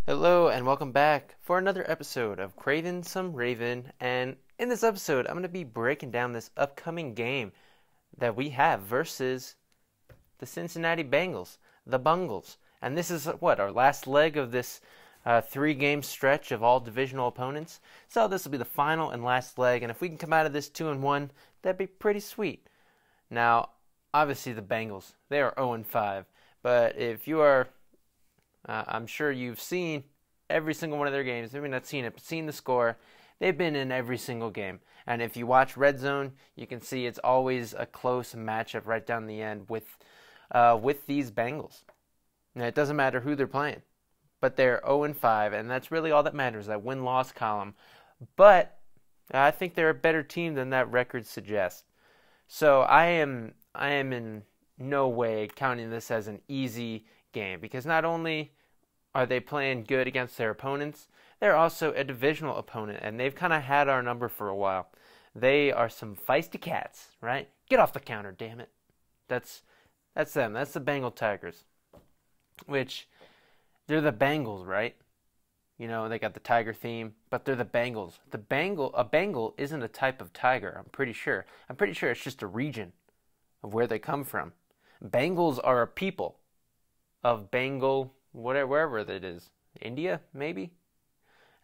Hello and welcome back for another episode of Craven Some Raven, and in this episode I'm going to be breaking down this upcoming game that we have versus the Cincinnati Bengals, the Bungles. And this is our last leg of this 3-game stretch of all divisional opponents. So this will be the final and last leg, and if we can come out of this 2-1, that'd be pretty sweet. Now, obviously the Bengals, they are 0-5, but if you are I'm sure you've seen every single one of their games. Maybe not seen it, but seen the score. They've been in every single game. And if you watch Red Zone, you can see it's always a close matchup right down the end with these Bengals. Now, it doesn't matter who they're playing, but they're 0-5, and that's really all that matters, that win-loss column. But I think they're a better team than that record suggests. So I am in no way counting this as an easy game, because not only are they playing good against their opponents, they're also a divisional opponent, and they've kind of had our number for a while. They are some feisty cats, right? Get off the counter, damn it. That's them. That's the Bengal Tigers, which they're the Bengals, right? You know, they got the tiger theme, but they're the Bengals. A Bengal isn't a type of tiger, I'm pretty sure. I'm pretty sure it's just a region of where they come from. Bengals are a people of Bengal, wherever that is. India, maybe?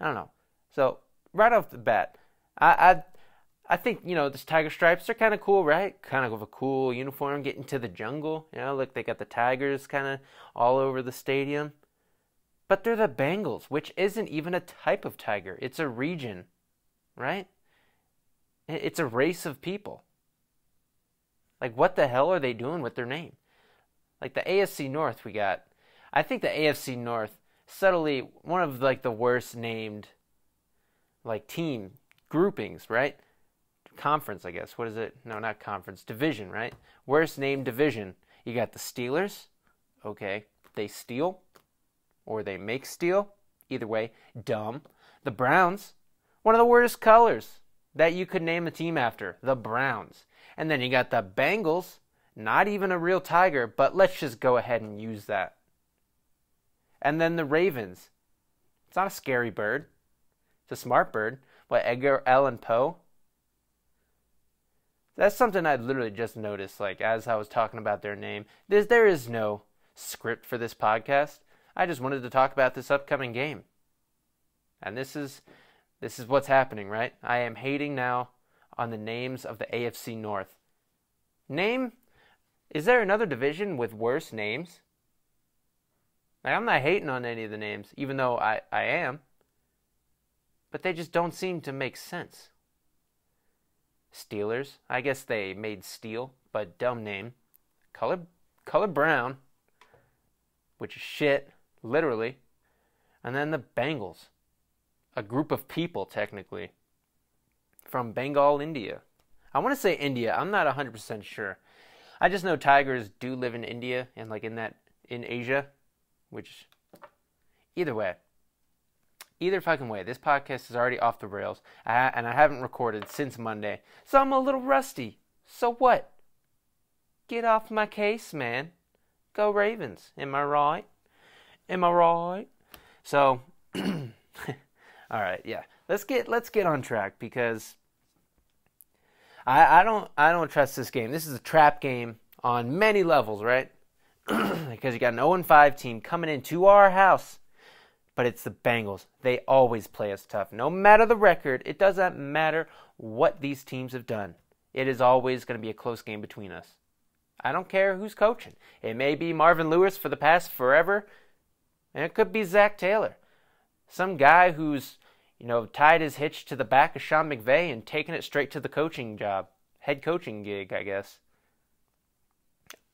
I don't know. So, right off the bat, I think, this tiger stripes are kind of cool, right? Kind of a cool uniform, getting to the jungle. Look, they got the tigers kind of all over the stadium. But they're the Bengals, which isn't even a type of tiger. It's a region, right? It's a race of people. Like, what the hell are they doing with their name? Like the AFC North I think the AFC North, subtly one of the worst named team groupings, right? Conference, I guess. What is it? No, not conference. Division, right? Worst named division. You got the Steelers. Okay. They steal. Or they make steel. Either way, dumb. The Browns. One of the worst colors that you could name a team after. The Browns. And then you got the Bengals. Not even a real tiger, but let's just go ahead and use that. And then the Ravens. It's not a scary bird. It's a smart bird. What, Edgar Allan Poe? That's something I literally just noticed, as I was talking about their name. There is no script for this podcast. I just wanted to talk about this upcoming game. And this is what's happening, right? I am hating now on the names of the AFC North. Is there another division with worse names? I'm not hating on any of the names, even though I am. But they just don't seem to make sense. Steelers, I guess they made steel, but dumb name. Color brown, which is shit, literally. And then the Bengals, a group of people, technically, from Bengal, India. I want to say India. I'm not 100% sure. I just know tigers do live in India and in Asia, which either fucking way, this podcast is already off the rails, and I haven't recorded since Monday, so I'm a little rusty. So what? Get off my case, man. Go Ravens. Am I right? So, all right, yeah. Let's get on track, because I don't trust this game. This is a trap game on many levels, right? Because you got an 0-5 team coming into our house, but it's the Bengals. They always play us tough. No matter the record, it doesn't matter what these teams have done. It is always going to be a close game between us. I don't care who's coaching. It may be Marvin Lewis for the past forever, and it could be Zach Taylor. Some guy who's tied his hitch to the back of Sean McVay and taken it straight to the coaching job. Head coaching gig, I guess.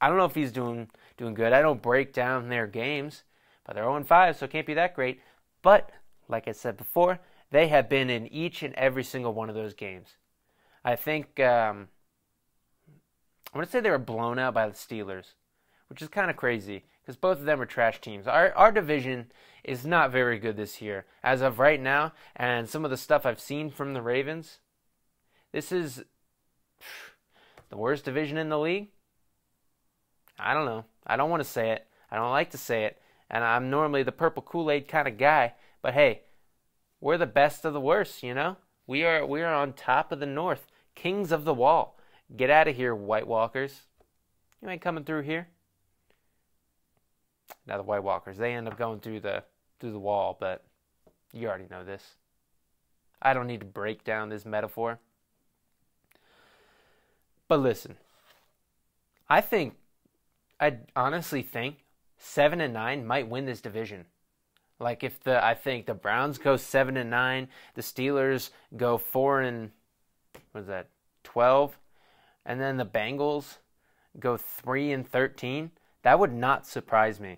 I don't know if he's doing good. I don't break down their games, but they're 0-5, so it can't be that great. But, like I said before, they have been in each and every single one of those games. I think, I want to say they were blown out by the Steelers, which is kind of crazy, because both of them are trash teams. Our division is not very good this year, as of right now, and some of the stuff I've seen from the Ravens, this is the worst division in the league. I don't know. I don't want to say it. I don't like to say it. And I'm normally the purple Kool-Aid kind of guy, but hey, we're the best of the worst, you know? We are on top of the North, kings of the wall. Get out of here, White Walkers. You ain't coming through here. Now the White Walkers, they end up going through the wall, but you already know this. I don't need to break down this metaphor. But listen, I honestly think 7-9 might win this division. Like I think the Browns go 7-9, the Steelers go 12, and then the Bengals go 3-13. That would not surprise me.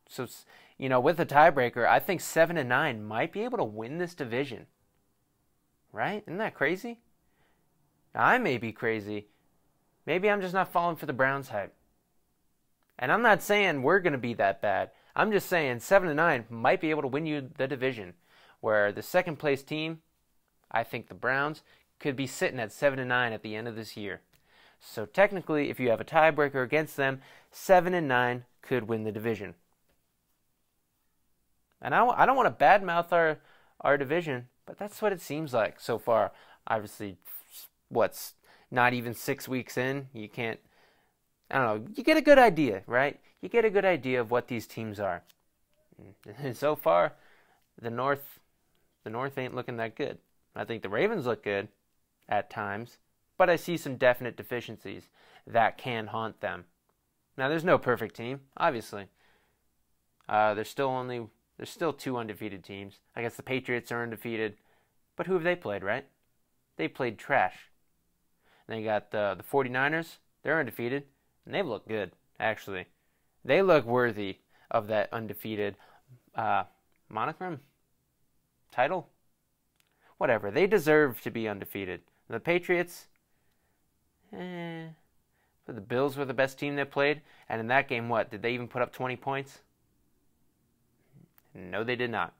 So, with a tiebreaker, I think 7-9 might be able to win this division. Right? Isn't that crazy? Now, I may be crazy. Maybe I'm just not falling for the Browns hype. And I'm not saying we're going to be that bad. I'm just saying 7-9 might be able to win you the division. Where the second place team, I think the Browns, could be sitting at 7-9 at the end of this year. So technically, if you have a tiebreaker against them, 7-9 could win the division. And I don't want to badmouth our division, but that's what it seems like so far. Obviously, what's not even 6 weeks in, you can't, I don't know, you get a good idea, right? You get a good idea of what these teams are. And so far, the North ain't looking that good. I think the Ravens look good at times, but I see some definite deficiencies that can haunt them. Now, there's no perfect team, obviously. There's still 2 undefeated teams. I guess the Patriots are undefeated, but who have they played, right? They played trash. And then you got the 49ers. They're undefeated, and they look good, actually. They look worthy of that undefeated monochrome? Title? Whatever. They deserve to be undefeated. The Patriots, the Bills were the best team they played, and in that game, what? Did they even put up 20 points? No, they did not.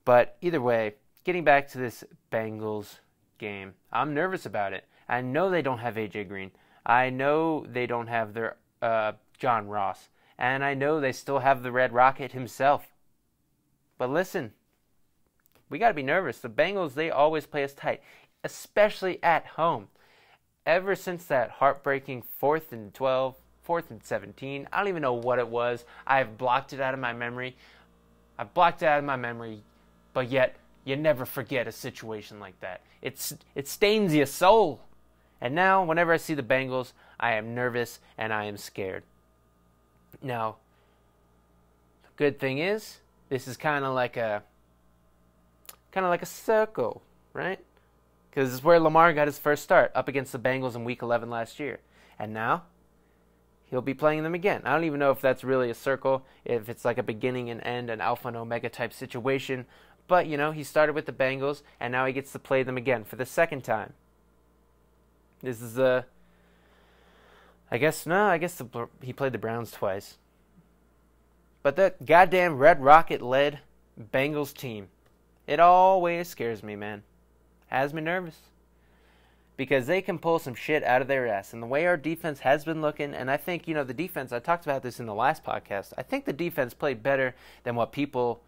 But either way, getting back to this Bengals game, I'm nervous about it. I know they don't have A.J. Green. I know they don't have their John Ross. And I know they still have the Red Rocket himself. But listen, we got to be nervous. The Bengals, they always play us tight, especially at home. Ever since that heartbreaking 4th and 12, 4th and 17, I don't even know what it was. I've blocked it out of my memory. But yet you never forget a situation like that. It stains your soul. And now, whenever I see the Bengals, I am nervous and I am scared. Now, the good thing is, this is kind of like a circle, right? Because it's where Lamar got his first start, up against the Bengals in Week 11 last year. And now, he'll be playing them again. I don't even know if that's really a circle, if it's like a beginning and end, an alpha and omega type situation. But, he started with the Bengals, and now he gets to play them again for the second time. This is he played the Browns twice. But that goddamn Red Rocket-led Bengals team, it always scares me, man. Has me nervous. Because they can pull some shit out of their ass. And the way our defense has been looking, and I think, the defense, I talked about this in the last podcast, I think the defense played better than what people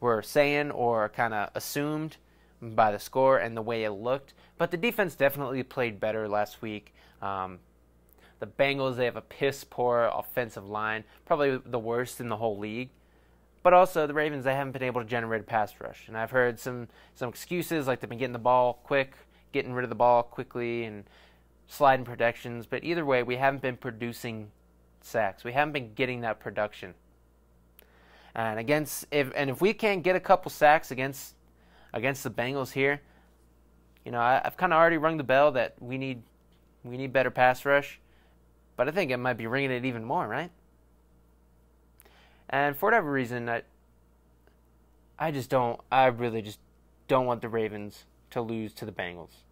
were saying or kind of assumed by the score and the way it looked. But the defense definitely played better last week. The Bengals, they have a piss-poor offensive line, probably the worst in the whole league. But also, the Ravens, they haven't been able to generate a pass rush. And I've heard some excuses, like they've been getting the ball quick, getting rid of the ball quickly, and sliding protections. But either way, we haven't been producing sacks. We haven't been getting that production. And if we can't get a couple sacks against the Bengals here, I've kind of already rung the bell that we need better pass rush. But I think it might be ringing it even more, right? And for whatever reason, I really just don't want the Ravens to lose to the Bengals.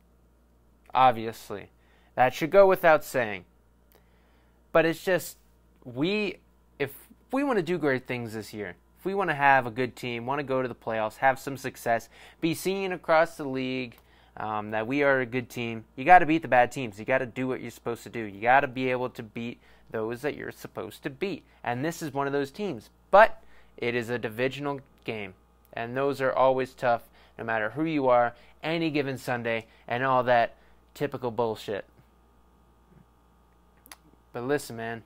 Obviously. That should go without saying. But it's just, if we want to do great things this year, if we want to have a good team, want to go to the playoffs, have some success, be seen across the league, that we are a good team, you got to beat the bad teams. You got to do what you're supposed to do. You got to be able to beat those that you're supposed to beat. And this is one of those teams. But it is a divisional game. And those are always tough, no matter who you are, any given Sunday, and all that typical bullshit. But listen, man,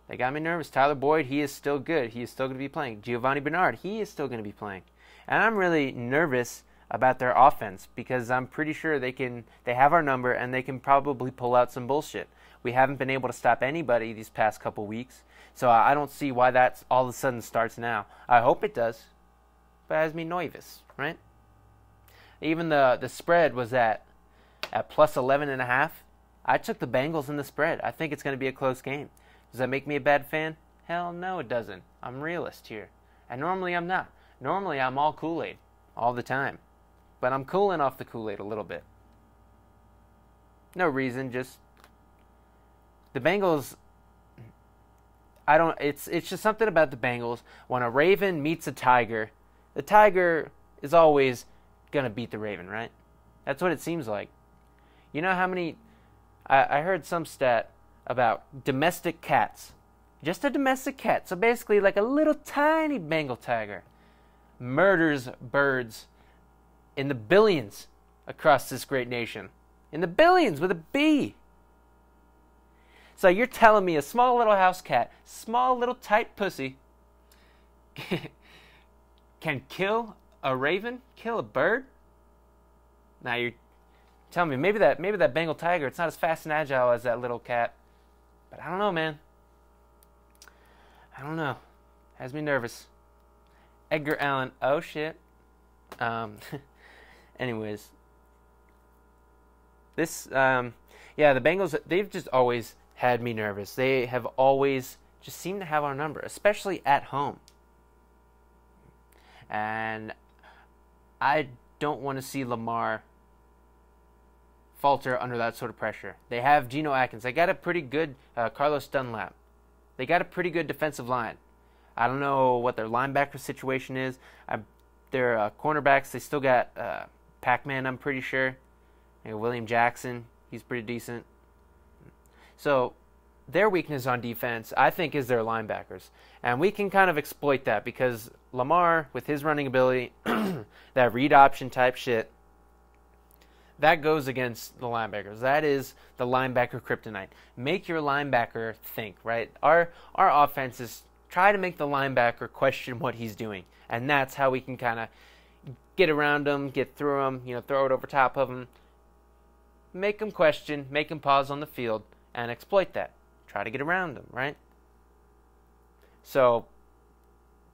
they got me nervous. Tyler Boyd, he is still good. He is still going to be playing. Giovanni Bernard, he is still going to be playing. And I'm really nervous about their offense because I'm pretty sure they have our number and they can probably pull out some bullshit. We haven't been able to stop anybody these past couple weeks, so I don't see why that all of a sudden starts now. I hope it does, but has me nervous, right? Even the spread was at plus 11.5. I took the Bengals in the spread. I think it's going to be a close game. Does that make me a bad fan? Hell no, it doesn't. I'm a realist here. And normally I'm not. Normally I'm all Kool-Aid all the time. But I'm cooling off the Kool-Aid a little bit. No reason, just the Bengals. It's just something about the Bengals. When a Raven meets a Tiger, the Tiger is always going to beat the Raven, right? That's what it seems like. You know how many I heard some stat about domestic cats. Just a domestic cat. So basically like a little tiny Bengal tiger murders birds in the billions across this great nation. In the billions with a B. So you're telling me a small little house cat, small little tight pussy, can kill a raven, kill a bird? Now you're telling me maybe that Bengal tiger, it's not as fast and agile as that little cat. But I don't know, man. I don't know. Has me nervous. Edgar Allan. Oh, shit. Anyways. This, the Bengals, they've just always had me nervous. They have always just seemed to have our number, especially at home. And I don't want to see Lamar falter under that sort of pressure. They have Geno Atkins. They got a pretty good Carlos Dunlap. They got a pretty good defensive line. I don't know what their linebacker situation is. Their cornerbacks, they still got Pac-Man, I'm pretty sure. William Jackson, he's pretty decent. So their weakness on defense, I think, is their linebackers. And we can kind of exploit that because Lamar, with his running ability, that read option type shit, that goes against the linebackers. That is the linebacker kryptonite. Make your linebacker think, right? Our offense is try to make the linebacker question what he's doing. And that's how we can kind of get around him, get through him, throw it over top of him. Make him question, make him pause on the field, and exploit that. Try to get around him, right? So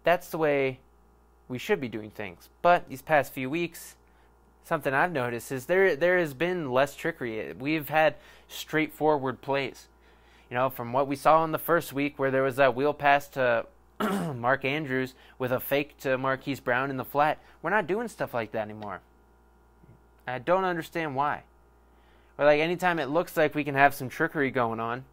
that's the way we should be doing things. But these past few weeks, something I've noticed is there has been less trickery. We've had straightforward plays. From what we saw in the first week where there was that wheel pass to Mark Andrews with a fake to Marquise Brown in the flat, we're not doing stuff like that anymore. I don't understand why. Or like anytime it looks like we can have some trickery going on,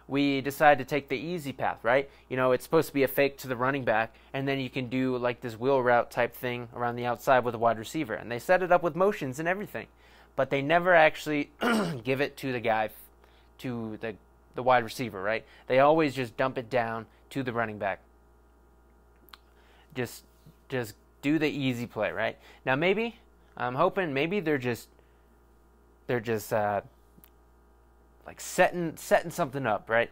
we decide to take the easy path, right? It's supposed to be a fake to the running back, and then you can do like this wheel route type thing around the outside with a wide receiver. And they set it up with motions and everything. But they never actually give it to the guy, to the wide receiver, right? They always just dump it down to the running back. Just do the easy play, right? Now I'm hoping they're just like setting something up, right?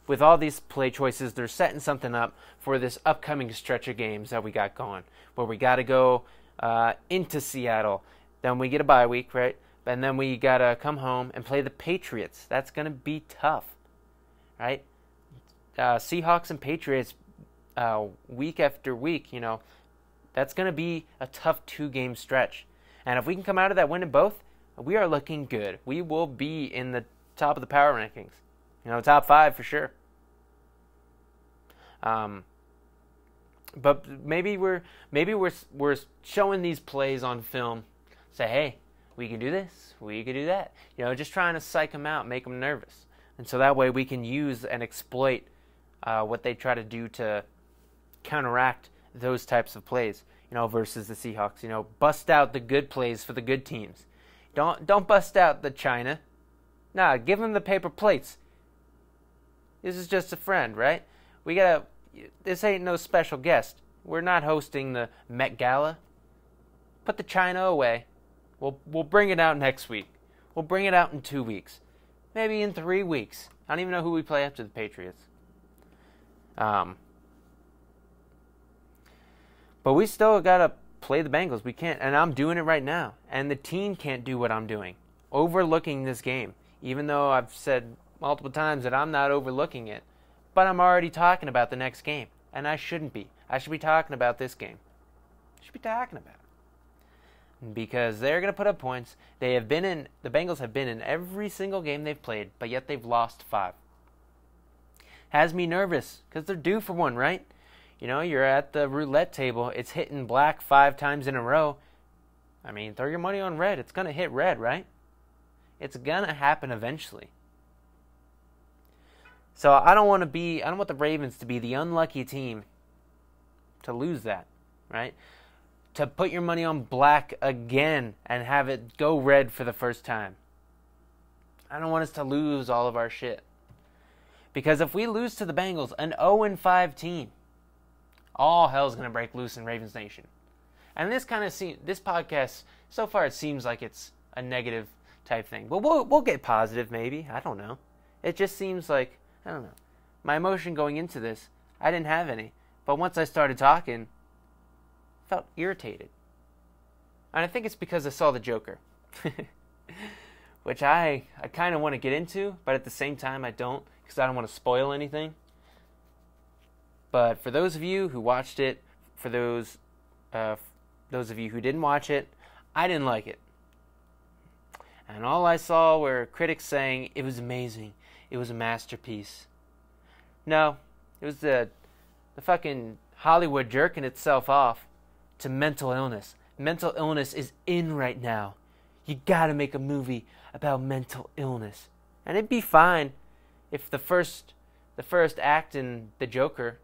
With all these play choices, they're setting something up for this upcoming stretch of games that we got going, where we got to go into Seattle. Then we get a bye week, right? And then we got to come home and play the Patriots. That's going to be tough, right? Seahawks and Patriots week after week, that's going to be a tough 2-game stretch. And if we can come out of that winning both, we are looking good. We will be in the top of the power rankings. Top 5 for sure. But maybe we're showing these plays on film. Say, hey, we can do this. We can do that. Just trying to psych them out, make them nervous. And so that way we can use and exploit what they try to do to counteract those types of plays, versus the Seahawks. Bust out the good plays for the good teams. Don't bust out the China. Nah, give them the paper plates. This is just a friend, right? This ain't no special guest. We're not hosting the Met Gala. Put the china away. We'll bring it out next week. We'll bring it out in 2 weeks. Maybe in 3 weeks. I don't even know who we play after the Patriots. But we still got to play the Bengals. We can't, and I'm doing it right now. And the team can't do what I'm doing. Overlooking this game. Even though I've said multiple times that I'm not overlooking it. But I'm already talking about the next game. And I shouldn't be. I should be talking about this game. I should be talking about it. Because they're going to put up points. The Bengals have been in every single game they've played, but yet they've lost 5. Has me nervous, because they're due for one, right? You know, you're at the roulette table. It's hitting black 5 times in a row. I mean, throw your money on red. It's going to hit red, right? It's going to happen eventually. So I don't want the Ravens to be the unlucky team to lose that, right? To put your money on black again and have it go red for the first time. I don't want us to lose all of our shit. Because if we lose to the Bengals, an 0-5 team, all hell's going to break loose in Ravens Nation. And this podcast, so far it seems like it's a negative type thing. But we'll get positive maybe. I don't know. It just seems like, I don't know. My emotion going into this, I didn't have any. But once I started talking, I felt irritated. And I think it's because I saw the Joker. Which I kind of want to get into, but at the same time I don't, because I don't want to spoil anything. But for those of you who watched it, for those of you who didn't watch it, I didn't like it. And all I saw were critics saying it was amazing, it was a masterpiece. No, it was the fucking Hollywood jerking itself off to mental illness. Mental illness is in right now. You gotta make a movie about mental illness. And it'd be fine if the first act in The Joker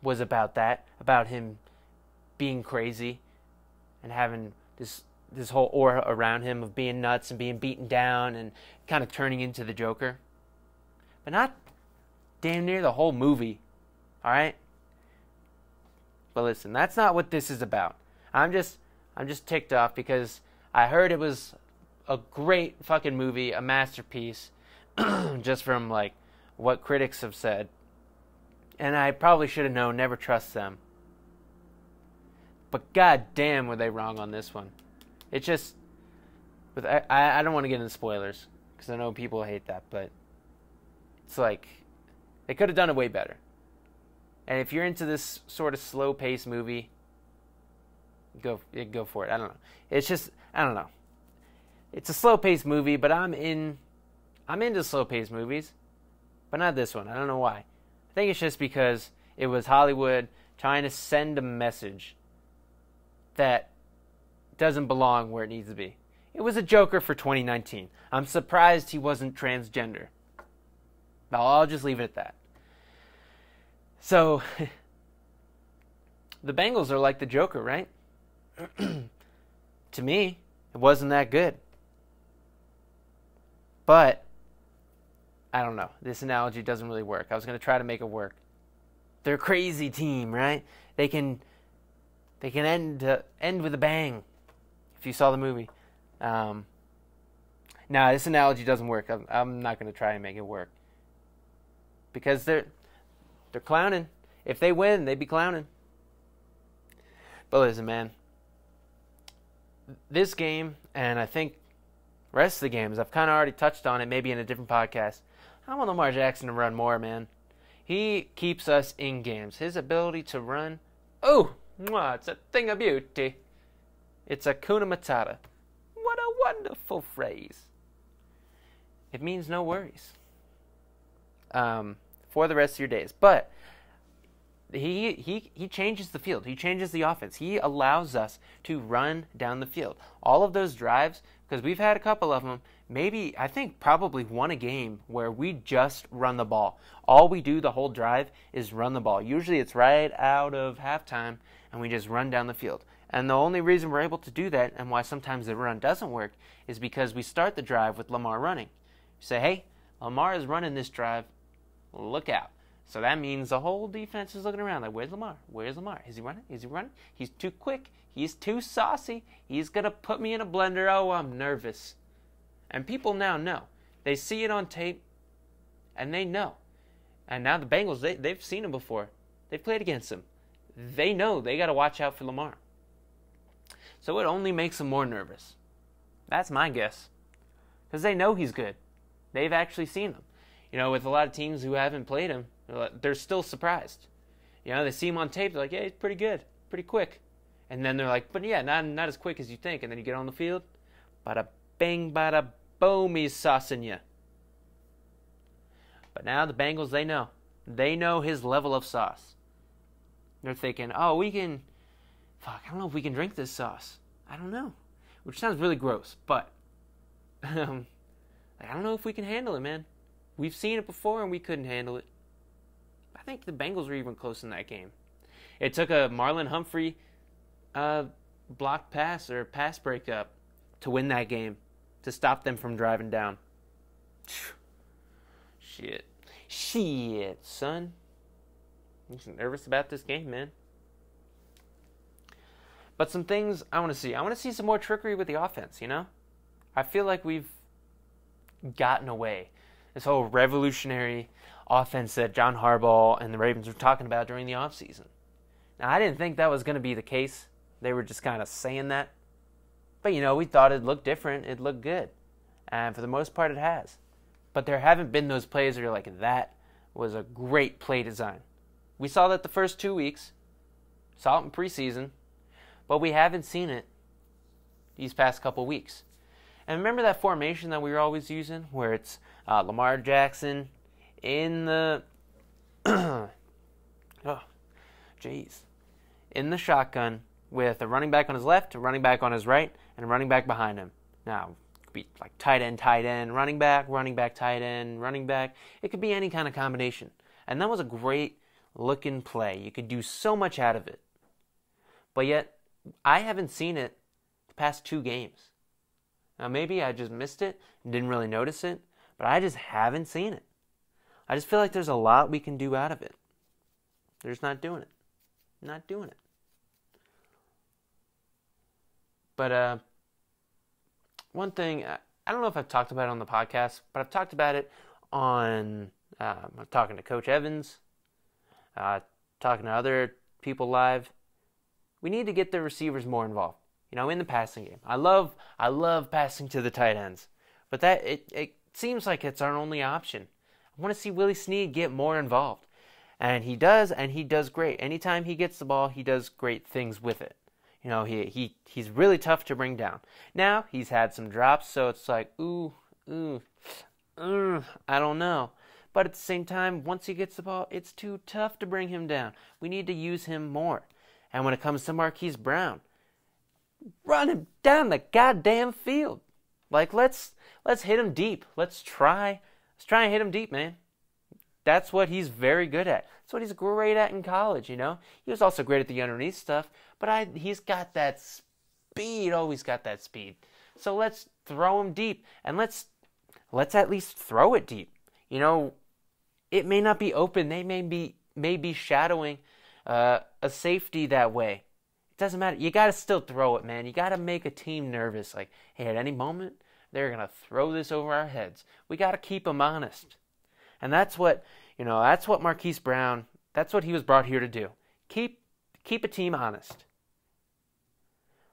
was about that, about him being crazy and having this whole aura around him of being nuts and being beaten down and kind of turning into the Joker. But not damn near the whole movie. Alright? But listen, that's not what this is about. I'm just ticked off because I heard it was a great fucking movie, a masterpiece, just from like what critics have said. And I probably should have known, never trust them. But god damn were they wrong on this one. It just, I don't want to get into spoilers, because I know people hate that, but it's like, they could have done it way better. And if you're into this sort of slow-paced movie, go for it. I don't know. It's just, I don't know. It's a slow-paced movie, but I'm into slow-paced movies, but not this one. I don't know why. I think it's just because it was Hollywood trying to send a message that doesn't belong where it needs to be. It was a Joker for 2019. I'm surprised he wasn't transgender. I'll just leave it at that. So, the Bengals are like the Joker, right? To me, it wasn't that good. But, I don't know. This analogy doesn't really work. I was going to try to make it work. They're a crazy team, right? They can end with a bang. If you saw the movie. Nah, this analogy doesn't work. I'm not going to try and make it work. Because they're clowning. If they win, they'd be clowning. But listen, man. This game, and I think the rest of the games, I've kind of already touched on it, maybe in a different podcast. I want Lamar Jackson to run more, man. He keeps us in games. His ability to run, it's a thing of beauty. It's Hakuna Matata. What a wonderful phrase. It means no worries. For the rest of your days. But he changes the field. He changes the offense. He allows us to run down the field. All of those drives, because we've had a couple of them, maybe, I think probably won a game where we just run the ball. All we do the whole drive is run the ball. Usually it's right out of halftime, and we just run down the field. And the only reason we're able to do that, and why sometimes the run doesn't work, is because we start the drive with Lamar running. You say, hey, Lamar is running this drive. look out. So that means the whole defense is looking around like, where's Lamar? Where's Lamar? Is he running? Is he running? He's too quick. He's too saucy. He's going to put me in a blender. Oh, I'm nervous. And people now know. They see it on tape, and they know. And now the Bengals, they've seen him before. They've played against him. They know they got to watch out for Lamar. So it only makes them more nervous. That's my guess. Because they know he's good. They've actually seen him. You know, with a lot of teams who haven't played him, they're still surprised. You know, they see him on tape, they're like, yeah, he's pretty good, pretty quick. And then they're like, but yeah, not as quick as you think. And then you get on the field, bada bang, bada boom, he's saucing you. But now the Bengals, they know. They know his level of sauce. They're thinking, oh, I don't know if we can drink this sauce. I don't know. Which sounds really gross, but I don't know if we can handle it, man. We've seen it before and we couldn't handle it. I think the Bengals were even close in that game. It took a Marlon Humphrey blocked pass or pass breakup to win that game, to stop them from driving down. Shit, son. I'm just nervous about this game, man. But some things I want to see. I want to see some more trickery with the offense, you know? I feel like we've gotten away. This whole revolutionary offense that John Harbaugh and the Ravens were talking about during the offseason. Now, I didn't think that was going to be the case. They were just kind of saying that. But, you know, we thought it looked different. It looked good. And for the most part, it has. But there haven't been those plays where you're like, that was a great play design. We saw that the first 2 weeks. Saw it in preseason. But we haven't seen it these past couple weeks. And remember that formation that we were always using, where it's Lamar Jackson in the in the shotgun with a running back on his left, a running back on his right, and a running back behind him. Now, it could be like tight end, running back, tight end, running back. It could be any kind of combination. And that was a great looking play. You could do so much out of it. But yet, I haven't seen it the past 2 games. Now, maybe I just missed it and didn't really notice it, but I just haven't seen it. I just feel like there's a lot we can do out of it. They're just not doing it. Not doing it. But one thing, I don't know if I've talked about it on the podcast, but I've talked about it on, I'm talking to Coach Evans, talking to other people live. We need to get the receivers more involved, you know, in the passing game. I love passing to the tight ends, but that it seems like it's our only option. I want to see Willie Snead get more involved, and he does great. Anytime he gets the ball, he does great things with it. You know, he's really tough to bring down. Now he's had some drops, so it's like I don't know. But at the same time, once he gets the ball, it's too tough to bring him down. We need to use him more. And when it comes to Marquise Brown, run him down the goddamn field. Like, let's hit him deep. Let's try and hit him deep, man. That's what he's very good at. That's what he's great at in college, you know. He was also great at the underneath stuff, but he's got that speed. Always got that speed. So let's throw him deep, and let's at least throw it deep. You know, it may not be open. They may be shadowing a safety that way. It doesn't matter. You got to still throw it, man. You got to make a team nervous. Like, hey, at any moment, they're going to throw this over our heads. We got to keep them honest. And that's what Marquise Brown, that's what he was brought here to do. Keep a team honest.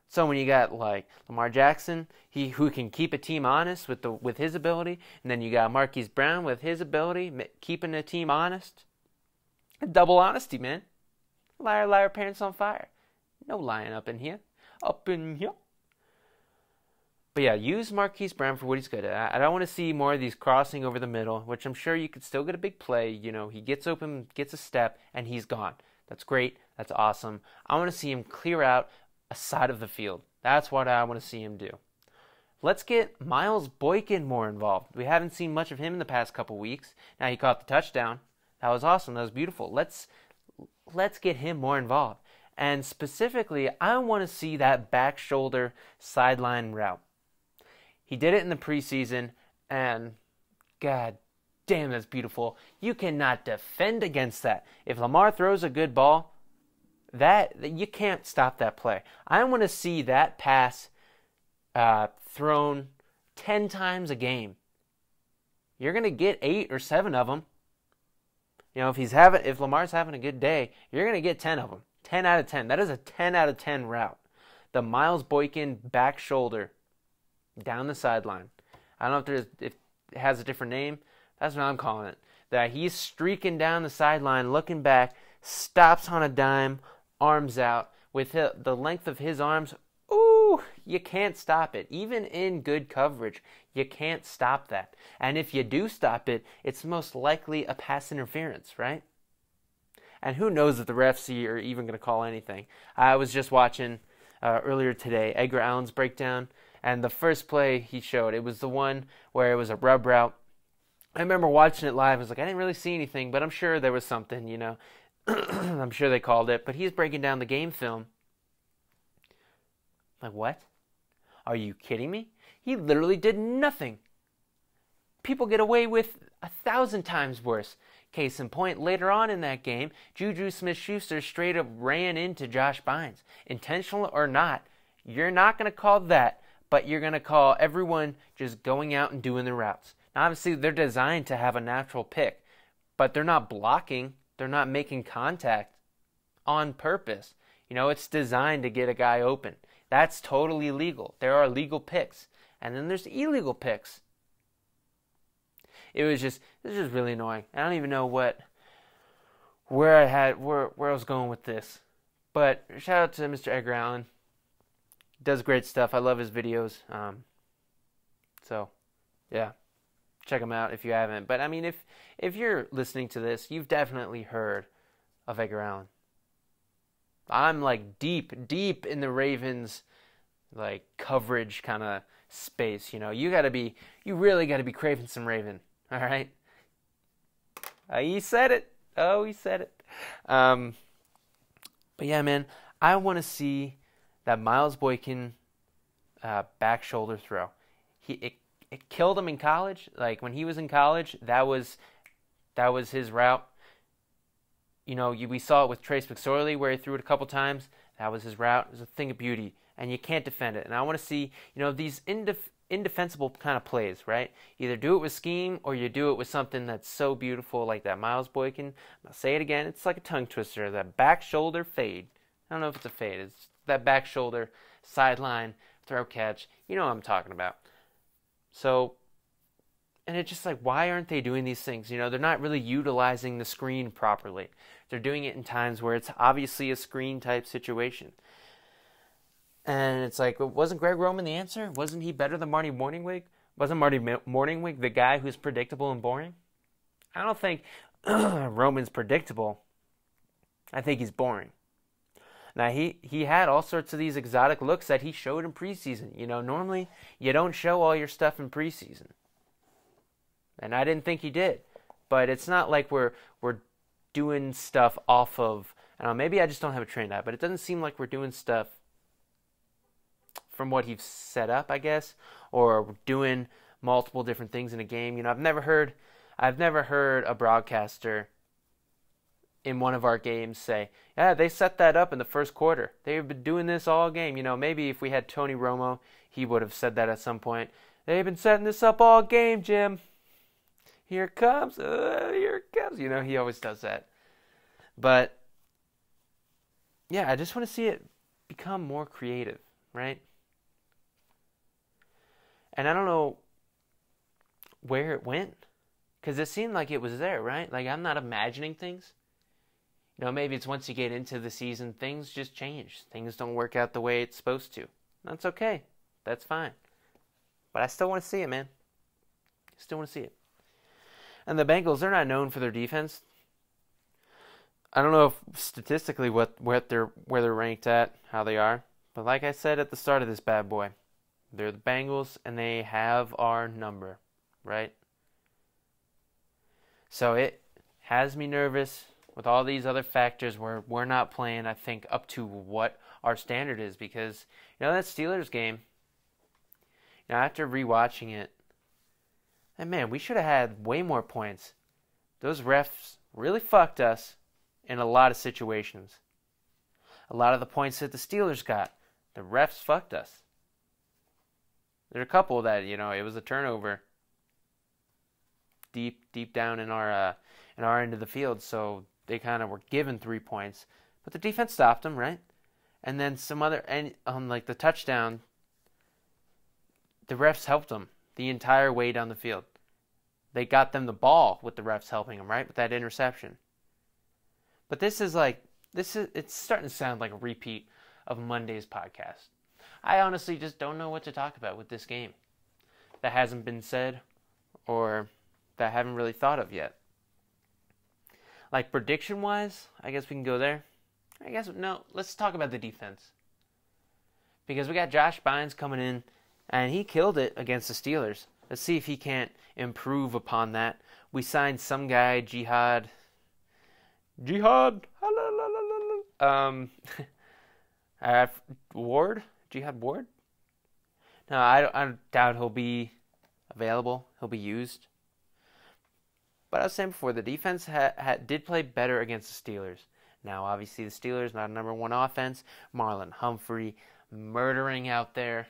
So when you got like Lamar Jackson, who can keep a team honest with his ability, and then you got Marquise Brown with his ability, keeping a team honest. Double honesty, man. Liar, liar, pants on fire. No lying up in here. Up in here. But yeah, use Marquise Brown for what he's good at. I don't want to see more of these crossing over the middle, which I'm sure you could still get a big play. You know, he gets open, gets a step, and he's gone. That's great. That's awesome. I want to see him clear out a side of the field. That's what I want to see him do. Let's get Miles Boykin more involved. We haven't seen much of him in the past couple weeks. Now he caught the touchdown. That was awesome. That was beautiful. Let's get him more involved. And specifically, I want to see that back shoulder sideline route. He did it in the preseason, and god damn, that's beautiful. You cannot defend against that. If Lamar throws a good ball, that you can't stop that play. I want to see that pass thrown 10 times a game. You're going to get 8 or 7 of them. You know, if Lamar's having a good day, you're going to get 10 of them. 10 out of 10. That is a 10 out of 10 route. The Miles Boykin back shoulder down the sideline. I don't know if it has a different name. That's what I'm calling it. That he's streaking down the sideline, looking back, stops on a dime, arms out. With the length of his arms, ooh, you can't stop it. Even in good coverage, you can't stop that. And if you do stop it, it's most likely a pass interference, right? And who knows if the refs are even going to call anything. I was just watching earlier today Edgar Allen's breakdown, and the first play he showed, it was the one where it was a rub route. I remember watching it live. I was like, I didn't really see anything, but I'm sure there was something, you know. I'm sure they called it. But he's breaking down the game film. Like, what? Are you kidding me? He literally did nothing. People get away with 1,000 times worse. Case in point, later on in that game, Juju Smith-Schuster straight up ran into Josh Bynes. Intentional or not, you're not going to call that, but you're going to call everyone just going out and doing the routes. Now, obviously, they're designed to have a natural pick, but they're not blocking. They're not making contact on purpose. You know, it's designed to get a guy open. That's totally legal. There are legal picks. And then there's illegal picks. This was just really annoying. I don't even know where I was going with this. But shout out to Mr. Edgar Allen. Does great stuff. I love his videos. So, yeah. Check him out if you haven't. But I mean, if you're listening to this, you've definitely heard of Edgar Allen. I'm like deep in the Ravens like coverage kind of space. You know, you really got to be craving some Raven. All right. He said it. Oh, he said it. But yeah, man, I want to see that Miles Boykin back shoulder throw. It killed him in college. Like when he was in college, that was his route. You know, we saw it with Trace McSorley where he threw it a couple times. That was his route. It was a thing of beauty, and you can't defend it. And I want to see, you know, these indefensible kind of plays, right? Either do it with scheme or you do it with something that's so beautiful like that Miles Boykin. I'll say it again. It's like a tongue twister. That back shoulder fade. I don't know if it's a fade. It's that back shoulder sideline throw catch. You know what I'm talking about. So, and it's just like, why aren't they doing these things? You know, they're not really utilizing the screen properly. They're doing it in times where it's obviously a screen type situation. And it's like, wasn't Greg Roman the answer? Wasn't he better than Marty Morningwig? Wasn't Marty Morningwig the guy who's predictable and boring? I don't think Roman's predictable. I think he's boring. Now, he had all sorts of these exotic looks that he showed in preseason. You know, normally you don't show all your stuff in preseason. And I didn't think he did. But it's not like we're doing stuff off of, I don't know, maybe I just don't have a trained eye, but it doesn't seem like we're doing stuff from what he's set up, I guess, or doing multiple different things in a game. You know, I've never heard a broadcaster in one of our games say, yeah, they set that up in the first quarter. They've been doing this all game. You know, maybe if we had Tony Romo, he would have said that at some point. They've been setting this up all game, Jim. Here it comes. Here it comes. You know, he always does that. But, yeah, I just want to see it become more creative, right? And I don't know where it went, because it seemed like it was there, right? Like, I'm not imagining things. You know, maybe it's once you get into the season, things just change. Things don't work out the way it's supposed to. That's okay. That's fine. But I still want to see it, man. Still want to see it. And the Bengals, they're not known for their defense. I don't know if statistically where they're ranked at, how they are. But like I said at the start of this bad boy, they're the Bengals and they have our number, right? So it has me nervous with all these other factors where we're not playing, I think, up to what our standard is. Because, you know, that Steelers game, you know, after rewatching it, And man, we should have had way more points. Those refs really fucked us in a lot of situations. A lot of the points that the Steelers got, the refs fucked us. There are a couple that, it was a turnover deep down in our end of the field, so they kind of were given 3 points. But the defense stopped them, right? And then some other, and on like the touchdown, the refs helped them the entire way down the field. They got them the ball with the refs helping them, right? With that interception. But it's starting to sound like a repeat of Monday's podcast. I honestly just don't know what to talk about with this game that hasn't been said or that I haven't really thought of yet. Like prediction-wise, I guess we can go there. No, let's talk about the defense. Because we got Josh Bynes coming in, and he killed it against the Steelers. Let's see if he can't improve upon that. We signed some guy, Jihad. Ward? Jihad Ward? No, I doubt he'll be available. He'll be used. But I was saying before, the defense did play better against the Steelers. Now, obviously, the Steelers, not a number one offense. Marlon Humphrey murdering out there.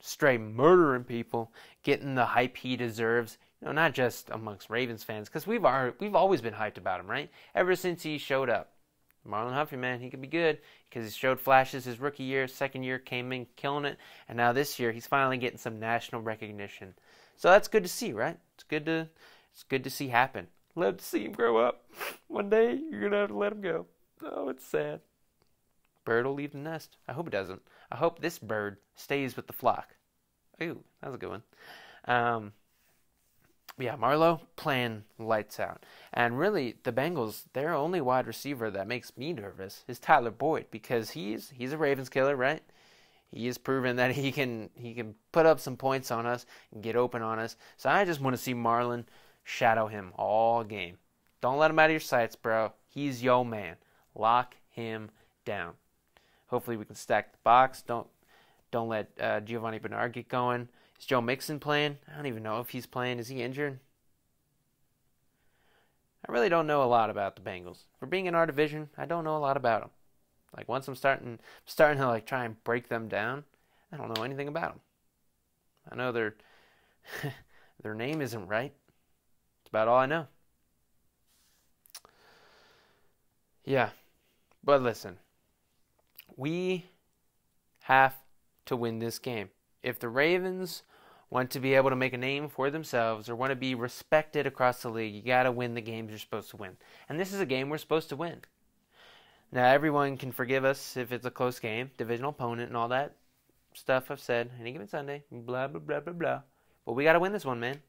Straight murdering people. Getting the hype he deserves. Not just amongst Ravens fans. Because we've always been hyped about him, right? Ever since he showed up. Marlon Humphrey, man, he could be good. Because he showed flashes his rookie year. Second year, came in killing it. And now this year, he's finally getting some national recognition. So that's good to see, right? It's good to see happen. Love to see him grow up. One day, you're going to have to let him go. Oh, it's sad. Bird will leave the nest. I hope it doesn't. I hope this bird stays with the flock. Ooh, that was a good one. Yeah, Marlowe playing lights out. And really, the Bengals, their only wide receiver that makes me nervous is Tyler Boyd, because he's a Ravens killer, right? He has proven that he can put up some points on us and get open on us. So I just want to see Marlon shadow him all game. Don't let him out of your sights, bro. He's your man. Lock him down. Hopefully we can stack the box. Don't let Giovanni Bernard get going. Is Joe Mixon playing? I don't even know if he's playing. Is he injured? I really don't know a lot about the Bengals. For being in our division, I don't know a lot about them. Like once I'm starting to like try and break them down, I don't know anything about them. I know their name isn't right. That's about all I know. Yeah. But listen, we have to win this game. If the Ravens want to be able to make a name for themselves or want to be respected across the league, you got to win the games you're supposed to win. And this is a game we're supposed to win. Now, everyone can forgive us if it's a close game, divisional opponent and all that stuff I've said, any given Sunday, blah, blah, blah, blah, blah. But we got to win this one, man.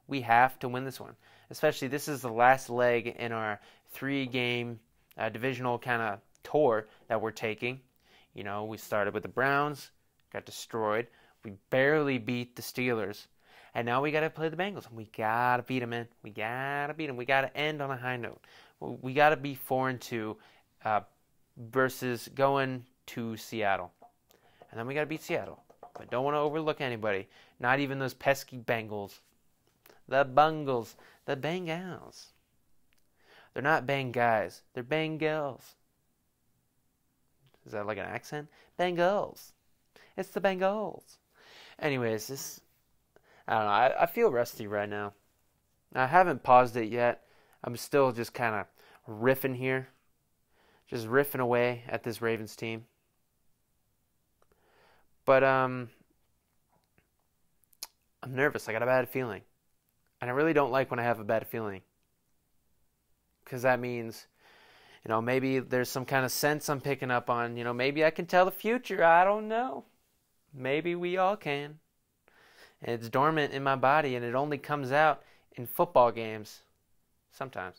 We have to win this one. Especially this is the last leg in our 3-game divisional kind of tour that we're taking. We started with the Browns, got destroyed. We barely beat the Steelers. And now we got to play the Bengals. We got to beat them, man. We got to beat them. We got to end on a high note. We got to be 4-2 versus going to Seattle. And then we got to beat Seattle. But don't want to overlook anybody. Not even those pesky Bengals. The Bungles. The Bengals. They're not bang guys. They're Bengals. Is that like an accent? Bengals. It's the Bengals. Anyways, I don't know. I feel rusty right now. I haven't paused it yet. I'm still just kind of riffing here. Just riffing away at this Ravens team. But I'm nervous. I got a bad feeling. And I really don't like when I have a bad feeling. Because that means, maybe there's some kind of sense I'm picking up on. Maybe I can tell the future. I don't know. Maybe we all can. And it's dormant in my body, and it only comes out in football games. Sometimes.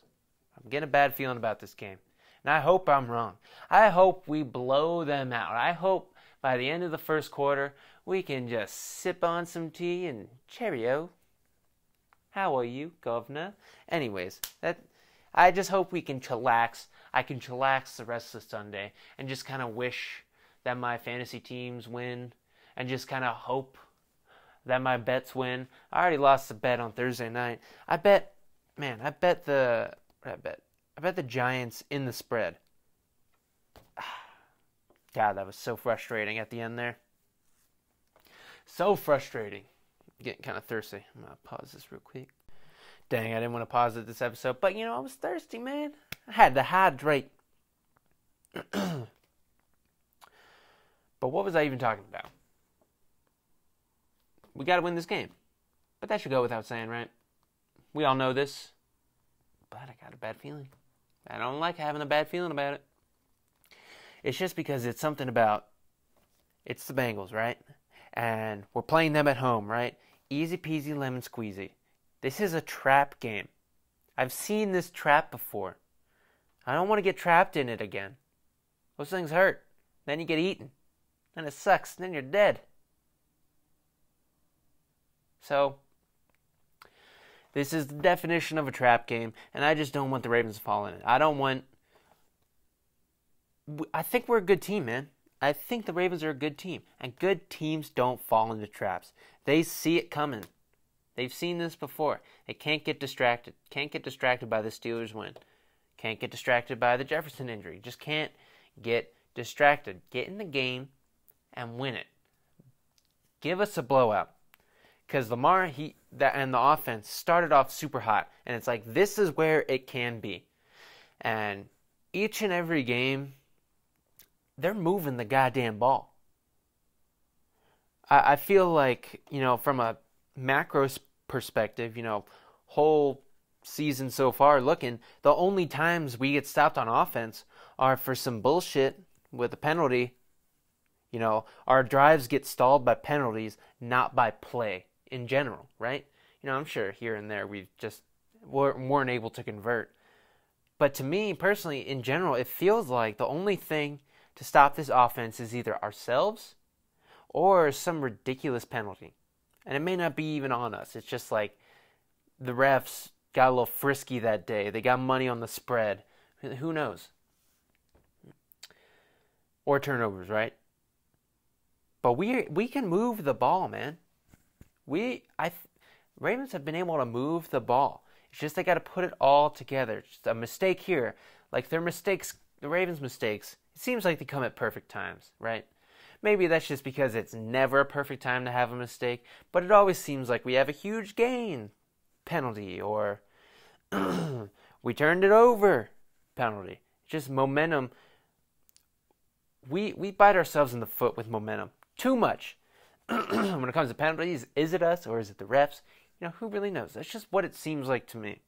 I'm getting a bad feeling about this game. And I hope I'm wrong. I hope we blow them out. I hope by the end of the first quarter, we can just sip on some tea and cheerio. How are you, governor? Anyways, I just hope we can chillax. I can chillax the rest of Sunday and just kind of wish that my fantasy teams win and just kind of hope that my bets win. I already lost a bet on Thursday night. I bet the Giants in the spread. God, that was so frustrating at the end there. So frustrating. I'm getting kind of thirsty. I'm going to pause this real quick. Dang, I didn't want to pause it this episode. But, I was thirsty, man. I had to hydrate. But what was I even talking about? We got to win this game. But that should go without saying, right? We all know this. But I got a bad feeling. I don't like having a bad feeling about it. It's just because it's something about, it's the Bengals, right? And we're playing them at home, right? Easy peasy lemon squeezy. This is a trap game. I've seen this trap before. I don't want to get trapped in it again. Those things hurt. Then you get eaten. Then it sucks. Then you're dead. So, this is the definition of a trap game, and I just don't want the Ravens to fall in it. I think we're a good team, man. I think the Ravens are a good team, and good teams don't fall into traps. They see it coming. They've seen this before. They can't get distracted. Can't get distracted by the Steelers win. Can't get distracted by the Jefferson injury. Just can't get distracted. Get in the game and win it. Give us a blowout. Because Lamar and the offense started off super hot. And it's like, this is where it can be. And each and every game, they're moving the goddamn ball. I feel like, from a macro perspective, whole season so far looking, the only times we get stopped on offense are for some bullshit with a penalty. Our drives get stalled by penalties, not by play in general, right? I'm sure here and there we just weren't able to convert. But to me, personally, in general, it feels like the only thing to stop this offense is either ourselves or some ridiculous penalty. And it may not be even on us. It's just like the refs got a little frisky that day. They got money on the spread. Who knows? Or turnovers, right? But we can move the ball, man. Ravens have been able to move the ball. It's just they got to put it all together. It's just a mistake here. Like their mistakes, the Ravens' mistakes, it seems like they come at perfect times, right? Maybe that's just because it's never a perfect time to have a mistake, but it always seems like we have a huge gain penalty or we turned it over penalty. Just momentum. We bite ourselves in the foot with momentum too much. When it comes to penalties, is it us or is it the refs? Who really knows? That's just what it seems like to me.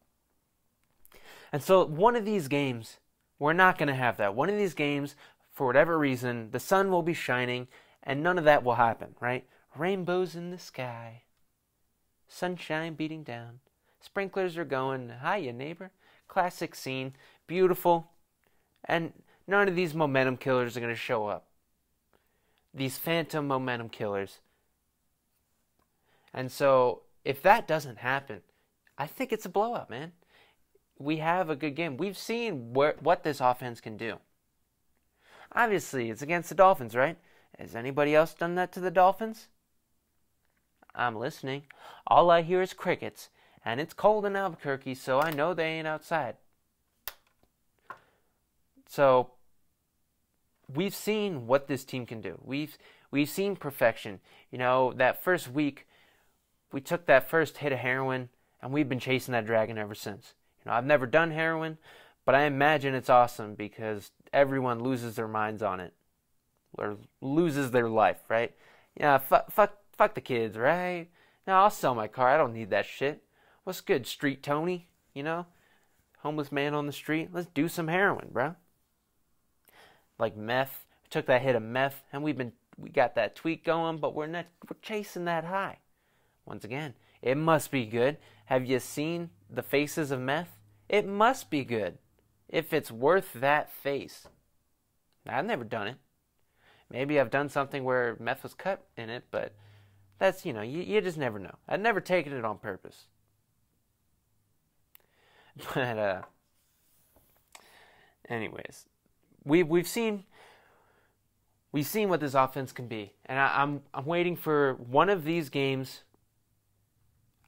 And so one of these games, we're not going to have that. One of these games, for whatever reason, the sun will be shining and none of that will happen, right? Rainbows in the sky, sunshine beating down, sprinklers are going, hiya neighbor, classic scene, beautiful, and none of these momentum killers are going to show up. These phantom momentum killers. And so, if that doesn't happen, I think it's a blowout, man. We have a good game. We've seen what this offense can do. Obviously, it's against the Dolphins, right? Has anybody else done that to the Dolphins? I'm listening. All I hear is crickets, and it's cold in Albuquerque, so I know they ain't outside. So, we've seen what this team can do. We've seen perfection. That first week, we took that first hit of heroin, and we've been chasing that dragon ever since. I've never done heroin, but I imagine it's awesome because everyone loses their minds on it. Or loses their life, right? Yeah, fuck the kids, right? No, I'll sell my car. I don't need that shit. What's good, Street Tony? Homeless man on the street. Let's do some heroin, bro. Like meth. We took that hit of meth, and we got that tweak going, but we're chasing that high. Once again, it must be good. Have you seen the faces of meth? It must be good. If it's worth that face. Now, I've never done it. Maybe I've done something where meth was cut in it, but that's, you just never know. I've never taken it on purpose. But, anyways, we've seen we've seen what this offense can be, and I'm waiting for one of these games.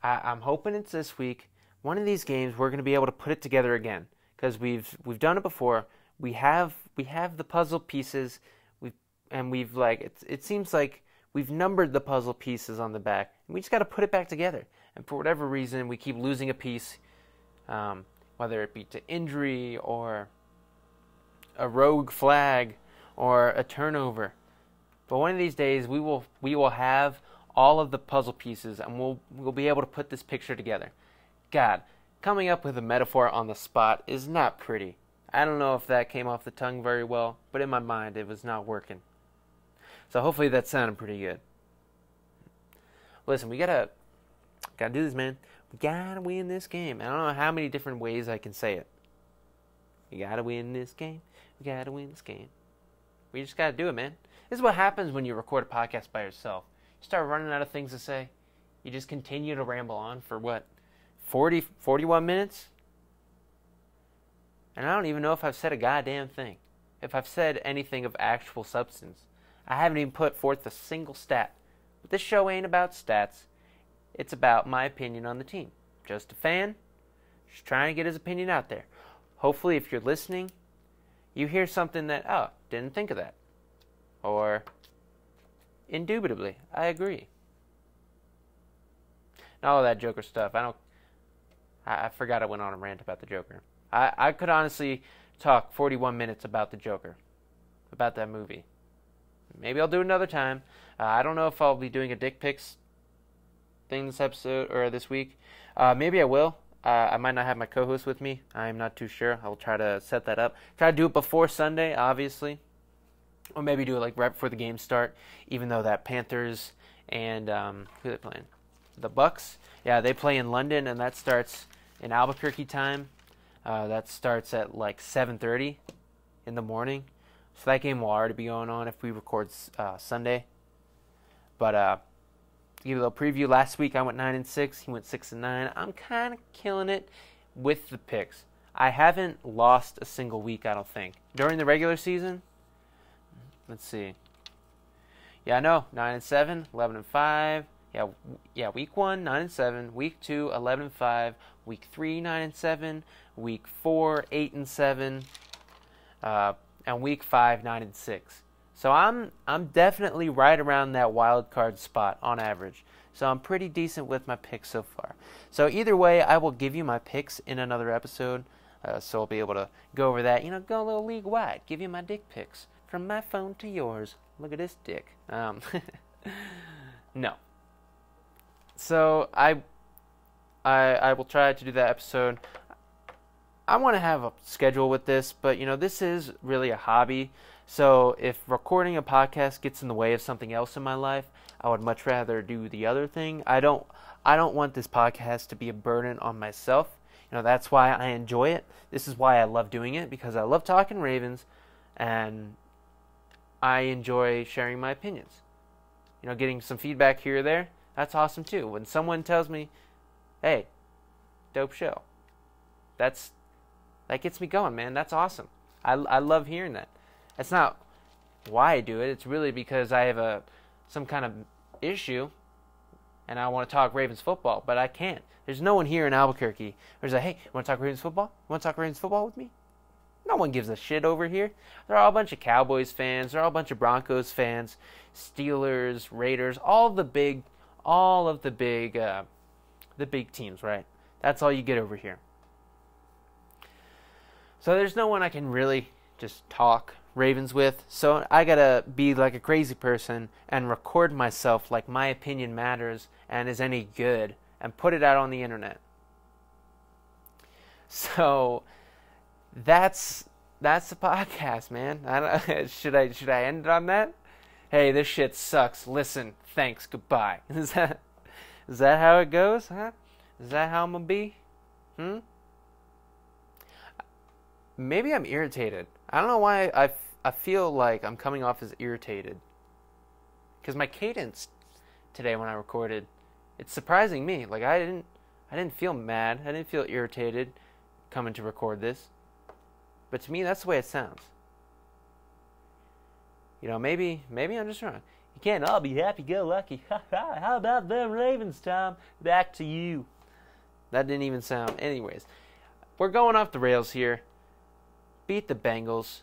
I'm hoping it's this week. One of these games we're going to be able to put it together again, because we've done it before. We have the puzzle pieces. It seems like we've numbered the puzzle pieces on the back, and we just got to put it back together. And for whatever reason, we keep losing a piece, whether it be to injury or a rogue flag or a turnover. But one of these days, we will have all of the puzzle pieces, and we'll be able to put this picture together. God, coming up with a metaphor on the spot is not pretty. I don't know if that came off the tongue very well, but in my mind, it was not working. So hopefully that sounded pretty good. Listen, we gotta do this, man. We gotta win this game. I don't know how many different ways I can say it. We gotta win this game. We gotta win this game. We just gotta do it, man. This is what happens when you record a podcast by yourself. You start running out of things to say. You just continue to ramble on for what? 41 minutes? And I don't even know if I've said a goddamn thing. If I've said anything of actual substance. I haven't even put forth a single stat. But this show ain't about stats. It's about my opinion on the team. Just a fan, just trying to get his opinion out there. Hopefully, if you're listening, you hear something that, oh, didn't think of that. Or, indubitably, I agree. And all of that Joker stuff, I forgot I went on a rant about the Joker. I could honestly talk 41 minutes about the Joker, about that movie. Maybe I'll do it another time. I don't know if I'll be doing a dick pics thing this episode or this week. Maybe I will. I might not have my co-host with me. I'm not too sure. I'll try to set that up. Try to do it before Sunday, obviously. Or maybe do it like right before the games start, even though that Panthers and who are they playing? The Bucks? Yeah, they play in London, and that starts in Albuquerque time. That starts at like 7:30 in the morning. So that game will already be going on if we record Sunday. But to give you a little preview, last week I went 9-6. He went 6-9. I'm kind of killing it with the picks. I haven't lost a single week, I don't think. During the regular season, let's see. Yeah, I know. 9-7, 11-5. Yeah. Week 1, 9-7. Week 2, 11-5. Week 3, 9-7. Week 4, 8-7. And week 5, 9-6. So I'm definitely right around that wild card spot on average. So I'm pretty decent with my picks so far. So either way, I will give you my picks in another episode. So I'll be able to go over that. Go a little league wide. Give you my dick pics from my phone to yours. Look at this dick. No. So I will try to do that episode. I want to have a schedule with this, but this is really a hobby. So if recording a podcast gets in the way of something else in my life, I would much rather do the other thing. I don't want this podcast to be a burden on myself. That's why I enjoy it. This is why I love doing it, because I love talking Ravens, and I enjoy sharing my opinions. Getting some feedback here or there, that's awesome too. When someone tells me, hey, dope show, that gets me going, man. That's awesome. I love hearing that. That's not why I do it. It's really because I have some kind of issue, and I want to talk Ravens football, but I can't. There's no one here in Albuquerque who's like, hey, you want to talk Ravens football? You want to talk Ravens football with me? No one gives a shit over here. They're all a bunch of Cowboys fans. They're all a bunch of Broncos fans, Steelers, Raiders, all of the big teams, right? That's all you get over here. So there's no one I can really just talk Ravens with. So I gotta be like a crazy person and record myself like my opinion matters and is any good and put it out on the internet. So that's the podcast, man. Should I end it on that? Hey, this shit sucks. Listen, thanks, goodbye. Is that how it goes? Huh? Is that how I'm gonna be? Maybe I'm irritated. I don't know why I feel like I'm coming off as irritated. Because my cadence today when I recorded, it's surprising me. Like I didn't feel mad. I didn't feel irritated coming to record this. But to me, that's the way it sounds. Maybe I'm just wrong. You can't all be happy-go-lucky. How about them Ravens, Tom? Back to you. That didn't even sound. Anyways, we're going off the rails here. Beat the Bengals.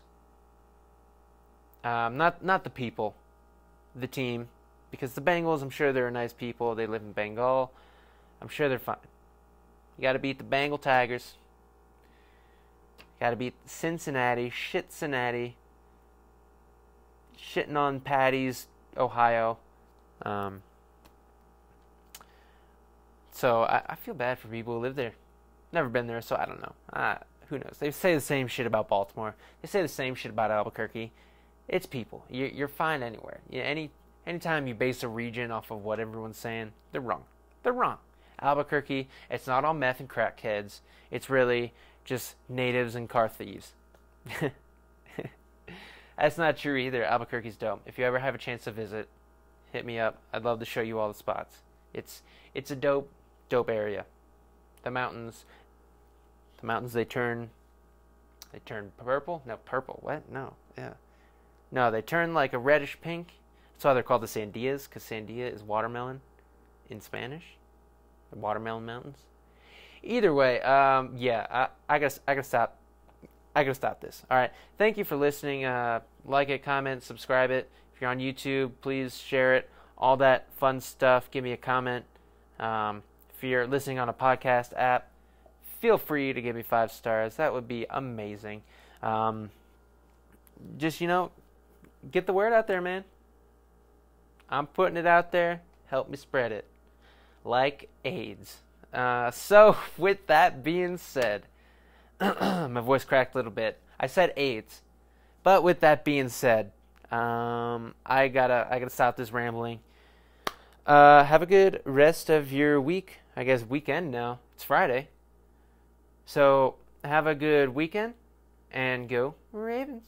Not the people, the team. Because the Bengals, I'm sure they're nice people. They live in Bengal. I'm sure they're fine. You got to beat the Bengal Tigers. Got to beat Cincinnati, Cincinnati, shitting on Patty's, Ohio. So I feel bad for people who live there. Never been there, so I don't know. Who knows? They say the same shit about Baltimore. They say the same shit about Albuquerque. It's people. You're fine anywhere. Anytime you base a region off of what everyone's saying, they're wrong. They're wrong. Albuquerque, it's not all meth and crackheads. It's really just natives and car thieves. That's not true either. Albuquerque's dope. If you ever have a chance to visit, hit me up. I'd love to show you all the spots. It's a dope area. The mountains, they turn purple? No, purple. What? No. Yeah. No, they turn like a reddish pink. That's why they're called the Sandias, because Sandia is watermelon in Spanish. The watermelon mountains. Either way, yeah, I gotta stop. I gotta stop this. All right. Thank you for listening. Like it, comment, subscribe it. If you're on YouTube, please share it. All that fun stuff. Give me a comment. If you're listening on a podcast app, feel free to give me 5 stars. That would be amazing. Just get the word out there, man. I'm putting it out there. Help me spread it. Like AIDS. So, with that being said, my voice cracked a little bit. I said AIDS. But with that being said, I gotta stop this rambling. Have a good rest of your week. I guess weekend now. It's Friday. So, have a good weekend. And go Ravens.